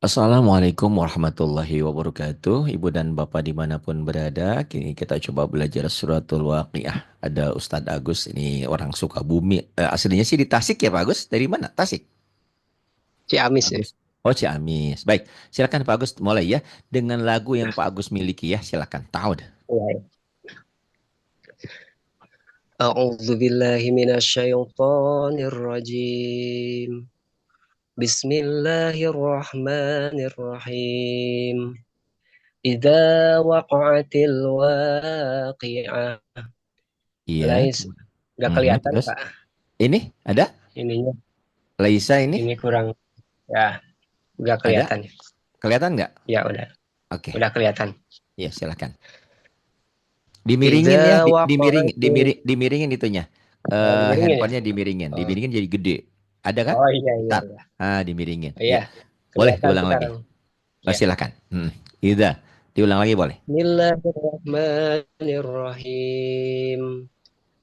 Assalamualaikum warahmatullahi wabarakatuh. Ibu dan Bapak dimanapun berada, kini kita coba belajar suratul Waqiah. Ada Ustadz Agus, ini orang Sukabumi. Aslinya sih di Tasik ya Pak Agus? Dari mana? Tasik? Ciamis ya. Agus. Oh Ciamis. Baik, silakan Pak Agus mulai ya. Dengan lagu yang Pak Agus miliki ya, silakan. Tahu. Iya. A'udzu billahi minasyaitonir rajim. Bismillahirrahmanirrahim. Idza waqa'atil waqi'ah. Iya. Lais nggak kelihatan, Terus Pak. ini ada Ininya Laisa ini ini kurang ya, nggak ada kelihatan. kelihatan nggak? Ya udah, Oke, udah kelihatan. ya silakan. Dimiringin ya, Idza waqa'atil dimiringin itunya. dimiringin ya? Handphonenya dimiringin, Oh, dimiringin jadi gede. Ada kan? oh iya iya Ntar, iya. dimiringin. Iya, Ya, boleh kelihatan diulang lagi. sekarang. Oh, Ya. silakan. Ida, diulang lagi boleh. Bismillahirrahmanirrahim.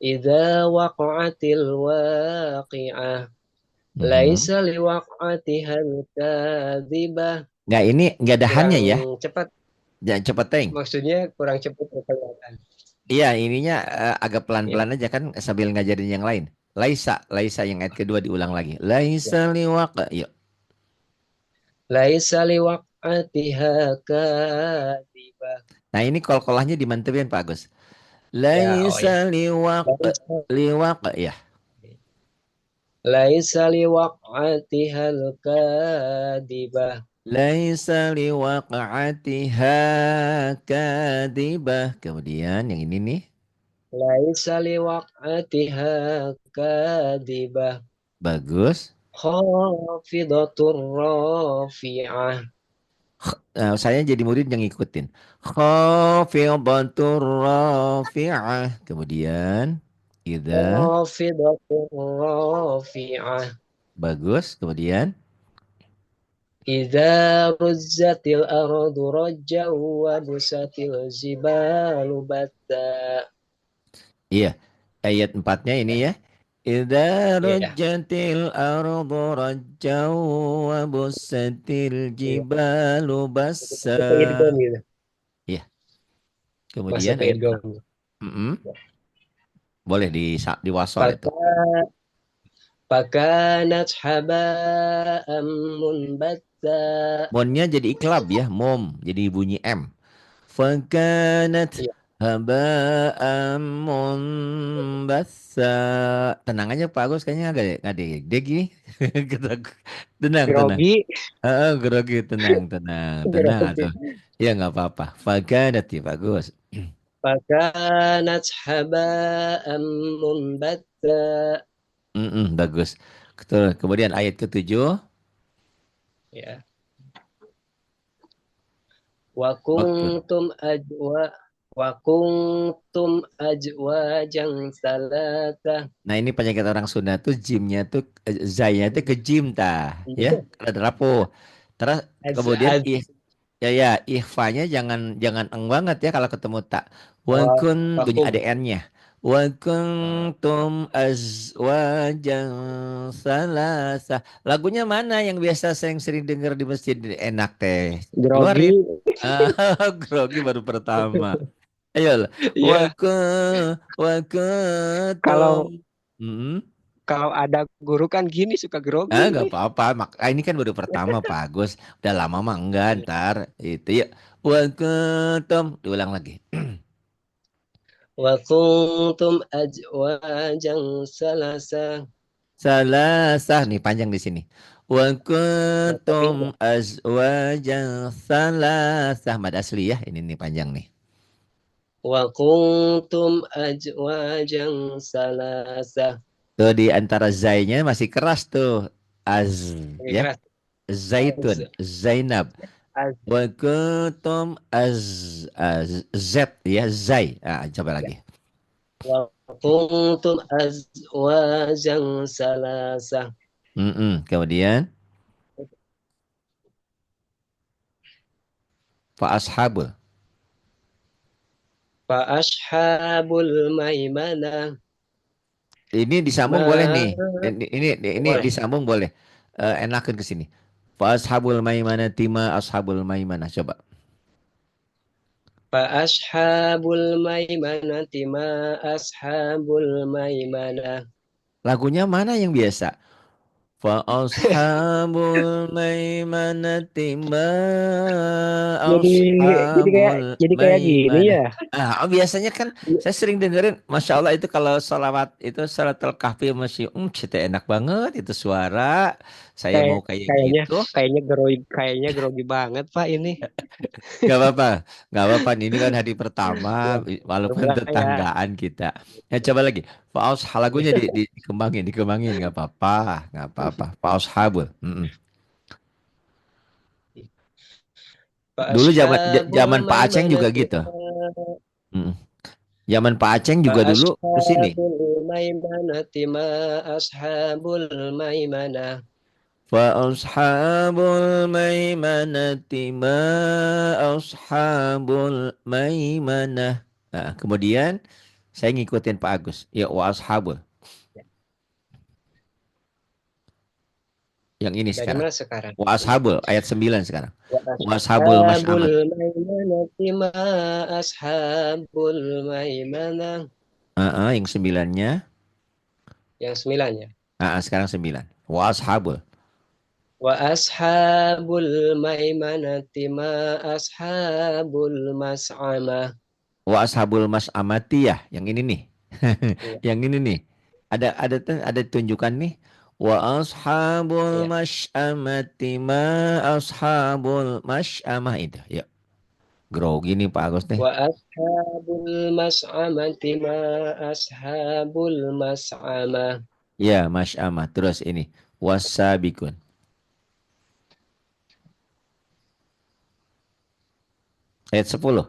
Idza waqa'atil waqi'ah. Mhm. Laisa liwaq'atiha kadhibah. Nggak ini nggak ada Kurang hannya ya, cepat, jangan cepet teng. maksudnya kurang cepat kelihatan. Iya, ininya agak Ya. pelan-pelan aja kan sambil ngajarin yang lain. Laisa, Laisa yang ayat kedua diulang lagi. Ya. Laisa liwaq. Yuk. Laisa liwaq'atiha kadhibah. Nah ini kol-kolahnya dimantepin Pak Agus. Ya, oh ya. Laisa liwaq, Laisa liwaq ya. Laisa liwaq'atiha kadhibah. Laisa liwaqa'atiha kadibah. Kemudian yang ini nih. Laisa liwaq'atiha kadhibah. Bagus. Khafidatur rafi'ah. Saya jadi murid yang ngikutin. Khafidatur rafi'ah. Kemudian. Ida. Khafidatur rafi'ah. Bagus. Kemudian. Idza ruzzatil ardu rajjan wa busatil jibalu batta. Iya. Ayat empatnya ini ya. Ida Iya, rujjatil ardu rajjaw wa bussatil iya. jibalu bassa. Masuk ke idgham gitu. Iya. Masuk Kemudian ke ayat idgham. boleh di wasol itu. Maka Fakanat haba'an munbatta. Monnya jadi iklab ya, mom jadi bunyi M. Fakanat Iya. haba'am munbassa. Tenang aja Pak Agus kayaknya agak deg gini. Tenang, tenang. Grogi. Grogi, tenang, tenang, tenang Grogi. atau ya nggak apa-apa. Fakanat ya Pak Agus. Fakanat haba'an munbatta. Bagus. Kemudian ayat ketujuh. Ya. Wa Waktu. kuntum ajwa wa kuntum ajwajan salata. Nah ini penyakit orang Sunda tuh jimnya tuh zaynya tuh ke jim tah ya ada rapuh. Terus Az, kemudian az, ya ya ikhfanya jangan jangan eng banget ya kalau ketemu tak. oh, Wakun bunyi ada vakum. n-nya. Wakun Oh, tum azwajan salasa. Lagunya mana yang biasa saya sering dengar di masjid enak teh. grogi. Keluarin. Ah, grogi baru pertama. Ayo lah. Iya, Waketum. kalau Hmm. kalau ada guru kan gini suka grogi. Nggak apa-apa. Ini kan baru pertama, Pak Agus. Udah lama mah enggak, ntar. Itu ya. Waketum. Diulang lagi. Wa kuntum ajwajan salasa. Salasah. Nih panjang di sini. Tapi Waketum azwajan salasah. Mad asli ya. Ini nih panjang nih. wa kuntum ajwajan salasa. Tuh di antara zainya masih keras tuh. Az. Lebih Ya. keras. Zaitun. Az, Zainab. az, Wa kuntum Z ya zai. Coba ya. lagi. Wa kuntum azwajan salasa. Kemudian fa ashabul. Fa ashabul maimanah Ini disambung ma boleh nih. Ini boleh. disambung boleh. Enakan ke sini. Fa ashabul maimanati ma ashabul maimanah. Coba. Fa ashabul maimanati ma ashabul maimanah. Lagunya mana yang biasa? Fa ashabul maimanati ma Jadi ashabul jadi kayak gini maimanah. ya. Biasanya kan saya sering dengerin, Masya Allah itu kalau salawat itu salatul kahfi masih, cete enak banget itu suara. Saya Kayak mau kayak kayaknya gitu. kayaknya grogi banget Pak ini. Gak apa-apa, gak apa-apa. Ini kan hari pertama, Ya, walaupun coba ya. tetanggaan kita. Coba lagi. Faus lagunya dikembangin, dikembangin. Gak apa-apa, gak apa-apa. Faus habul. Mm-mm. Fa Dulu ashabul zaman Pak Aceng juga maimanati gitu. Mm-mm. Zaman Pak Aceng fa juga dulu ke sini. ashabul maimanati ma ashabul maimanah. Fa ashabul maimanati ma ashabul maimanah. Nah, kemudian saya ngikutin Pak Agus. Ya, wa ashabul. Yang ini Dari sekarang. mana sekarang? Wa ashabul ayat 9 sekarang. Wa Wa ashabul ashabul mas'amat. maimanati ma ashabul maimanah. Yang sembilannya. Yang sembilan ya. Sekarang 9. Wa ashabul. Wa ashabul maimanati ma ashabul mas'amah. Wa ashabul mas'amati ya. Yang ini nih. Iya, Yang ini nih. Ada tunjukan nih. Wa ashabul iya. mas'amati ma ashabul mas'amah itu. Yuk. Grogi nih Pak Agus nih. Wa ashabul mas'amati ma ashabul mas'amah. Ya, mas'amah. Terus ini. Wasabikun. Ayat 10. Iya.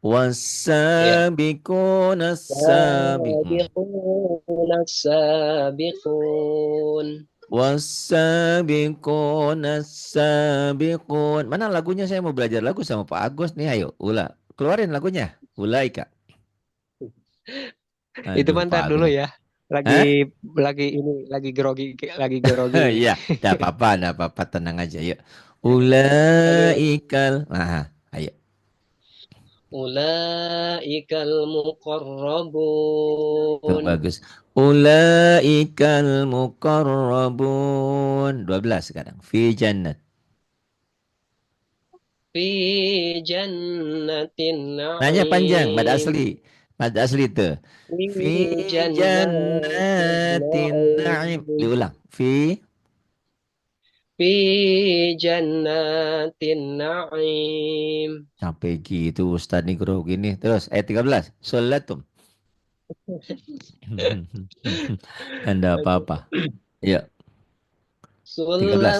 Wasabiqun as-sabiq. Sabiqun as-sabiqun. Wasabiqun as-sabiqun. Mana lagunya, saya mau belajar lagu sama Pak Agus nih. Ayo, keluarin lagunya. Ulaika. Itu Aduh, Pak mantar Agus dulu nih. ya. Lagi Hah? lagi ini lagi grogi nih. Iya, enggak apa-apa, tenang aja. Yuk. Lagi Ulaikal. Ayo. ulaikal Tuh, muqarrabun bagus. Ulaikal muqarrabun. 12 sekarang. Fi jannat. fi jannatin Nanya panjang, na'im. mad asli itu. Fi Fi jannatin jannatin na'im. na'im. Diulang. Fi Fi jannatin na'im. sampai gitu Ustaz nih guru gini. Terus ayat 13. Sholatum. Anda apa-apa. Ya, 13.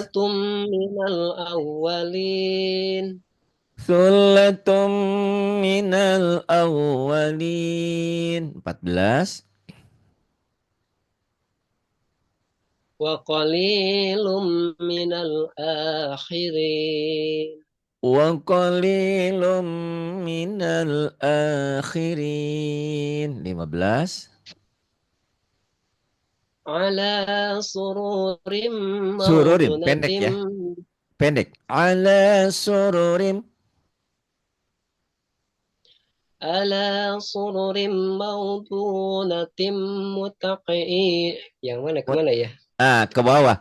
Sulatum minal awwalin. Sholatum minal awwalin. 14. Wa qalilum minal akhirin. Wa qalilum minal akhirin. 15. Ala sururim Sururim, pendek mawdunatim. ya. Pendek. Ala sururim. Ala sururim mawdunatim mutaqi. Yang mana Mut- kemana ya? Ke bawah.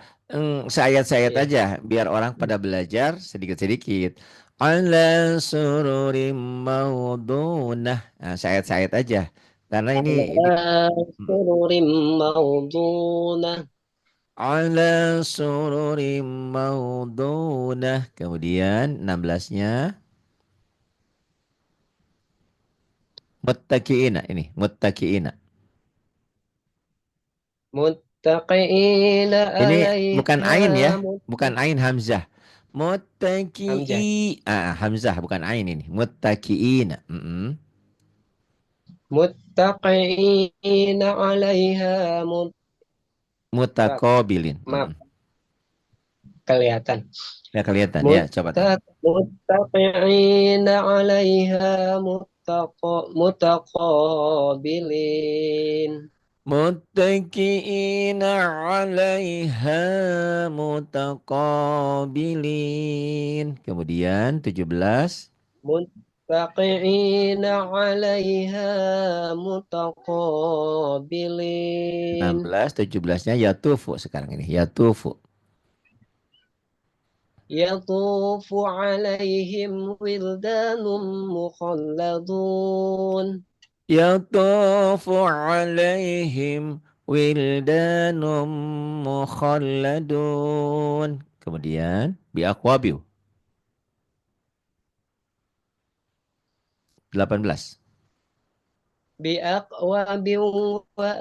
Sayat-sayat Iya. aja biar orang pada belajar sedikit-sedikit. Ala sururim maudunah. Sayat-sayat aja. Karena ini Ala sururim mawdunah. ala sururim maudunah. Kemudian 16-nya muttaqiina ini, muttaqiina. Muttaqiina Ini bukan alaiha ain ya, bukan muttaqi. ain hamzah. Hamzah. Muttaqi'i. Hamzah bukan ain ini. Muttaqiina. Muttaqiina alaiha muttaq. Mutaqabilin. Maaf, kelihatan. Ya kelihatan ya, coba tuh. Muttaqiina 'alaiha muttaqabilin. muttaqi'ina 'alaiha mutaqabilin. Kemudian 17, متكئين عليها متقابلين 16, 17-nya yatufu sekarang ini. Yatufu. يطوف عليهم ولدان مخلدون Yatufu 'alaihim wildanum mukhalladun. Kemudian biaqwabiu. 18. بأكواب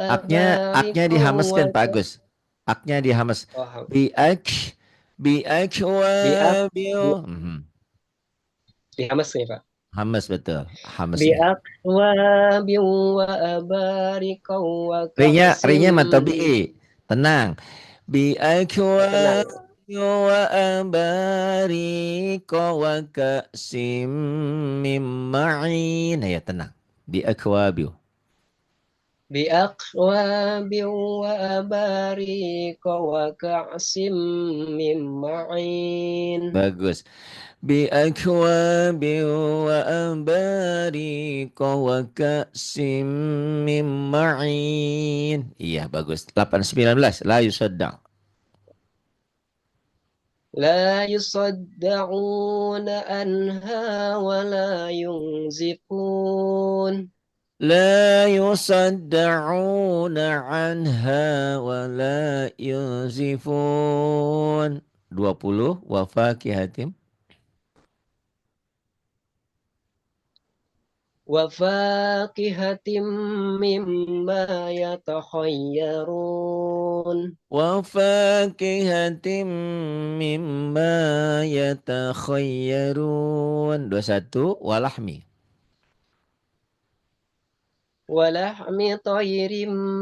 Aknya وأباريق dihameskan Pak Agus. Aknya dihames. Biak بأك biakwabiu. dihamas nih Pak. Hames betul. Hamesnya. بأكواب وأباريق وكأس Rinya matobi. Tenang. tenang. Biakwabiu wa abariko wa ka'sim mim ma'in. Nah, ya tenang. Biakwabiu. بأكواب وأباريق وكأس من معين Bagus. بأكواب وأباريق وكأس من معين. Iya, bagus. 8, 19. La yusadda. لا يصدعون عنها ولا ينزفون لا يصدعون عنها ولا ينزفون. 20. Wafakihatim. وفاكهة مما يتخيرون Wafakihatim mimma yatakhayyarun. 21. Walahmi. ولحم طير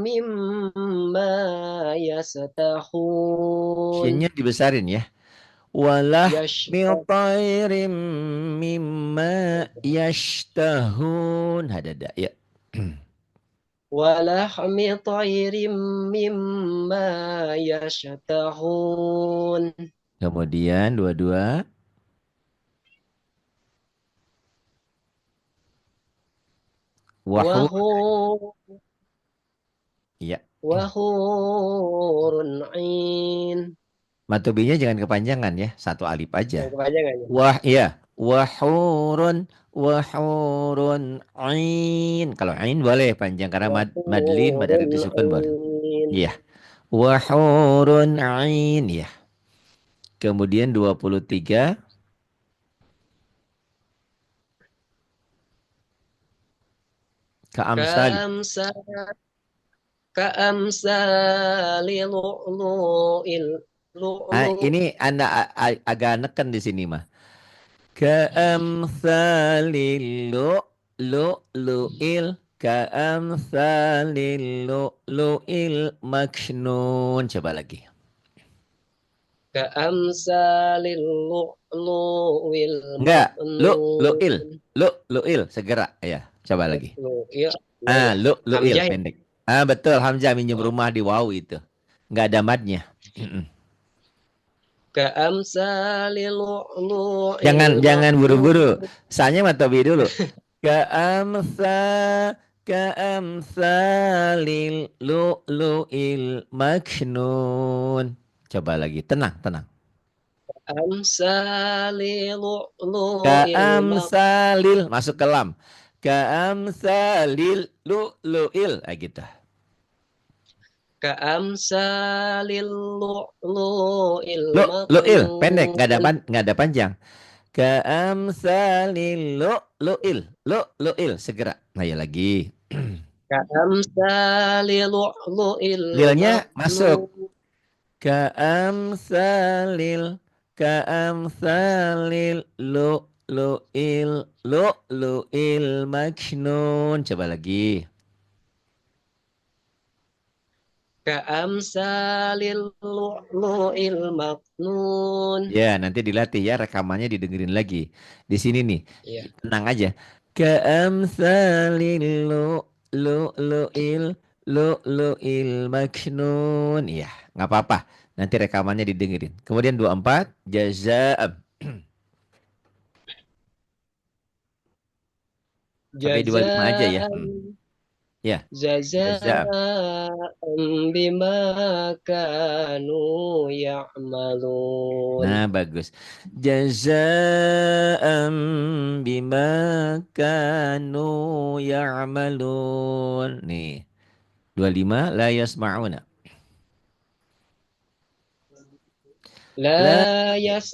مما يستخون Shinnya dibesarin ya. Walahmi يشتهون tayrim mimma yashtahun. Hadada ya. ولحم طير مما يشتهون Kemudian 22. Wahur. وهو Ya. وحور عين Matobinya jangan kepanjangan ya. Satu alif aja. yang kepanjangan ya Wah, iya. Wahurun ain. Kalau ain boleh panjang karena madlin وحور pada disukun boleh. عين Iya. Wahurun ain ya. Kemudian 23. Kaamsali. كأمثال كأمثال لؤلؤ اللؤلؤ Ini Anda agak neken di sini mah. Ka'amsalil lu'lu'il ka'amsalil lu'lu'il maknun. Coba lagi. كأمثال اللؤلؤ Enggak, المكنون lu'lu'il segera ya. Coba lagi. Ya, Ah, ya. lu'lu'il Hamzah ya. pendek. Ah, betul Hamzah minjem Oh. rumah di Wow itu. Enggak ada madnya. Ka'amsalil lu'lu'il Jangan buru-buru. maknun. Soalnya matobi dulu. Ka'amsa ka'amsalil lu'lu'il maknun. Coba lagi, tenang, tenang. Amsalil lu'lu'il Ka'amsalil masuk ke lam. Ka'amsalil lu'lu'il. Ah, gitu. Ka'amsalil lu'lu'il Lu'lu'il pendek, maknun. nggak ada panjang. Ka'amsalil lu'lu'il. Lu'lu'il segera. Nah, ya lagi. Ka'amsalil lu'lu'il Lilnya masuk. maknun. Ka'amsalil ka'amsalil lu'lu'il maknun. Coba lagi. Ka'amsalil lu'lu'il maknun. Ya, nanti dilatih ya rekamannya didengerin lagi. Di sini nih, Ya. tenang aja. Ka'amsalil lu'lu'il lu'lu'il maknun. Iya, nggak apa-apa. Nanti rekamannya didengerin. Kemudian 24 jaza'am. Sampai 25 aja ya. Jazaan Ya, jaza'am. jazaan bima kanu ya'malun. Nah, bagus. Jaza'am bima kanu ya'malun. Nih, 25 la yasma'una. La La yas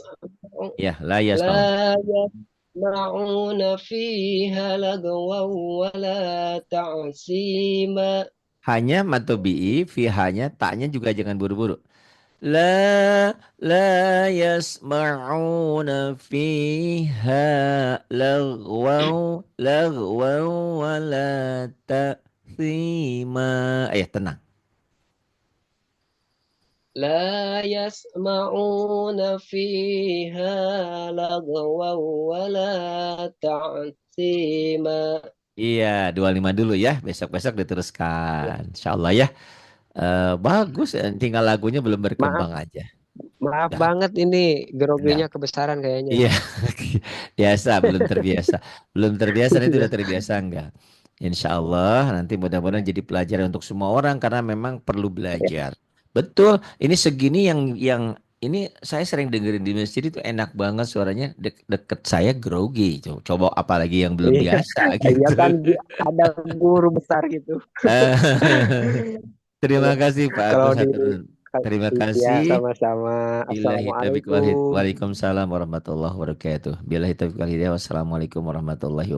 ya, la la yasma'una. yasma'una fiha lagwaw wala ta'sima. Hanya matobi'i, fi hanya taknya juga jangan buru-buru. La la yasma'una fiha lagwaw wala ta'thima. Tenang. لا يسمعون فيها لغوا ولا تعثيما. Iya, 25 dulu ya. Besok-besok diteruskan. Insya Allah ya. Bagus. Tinggal lagunya belum Maaf, berkembang aja. maaf Dah, banget ini enggak. groginya kebesaran kayaknya. Iya, biasa, belum terbiasa. Belum terbiasa, itu udah terbiasa enggak? Insya Allah nanti mudah-mudahan jadi pelajaran untuk semua orang karena memang perlu belajar. Betul, ini segini yang ini saya sering dengerin di masjid itu enak banget suaranya deket saya grogi. Coba apalagi yang belum Iya, biasa iya gitu. kan ada guru besar gitu. Terima kasih Pak Kalau Agus di Haturun. Terima ya kasih. sama-sama. Billahi taufiq wal hidayah. Assalamualaikum. Waalaikumsalam warahmatullahi wabarakatuh. Billahi taufiq wal hidayah. Wassalamualaikum warahmatullahi wabarakatuh.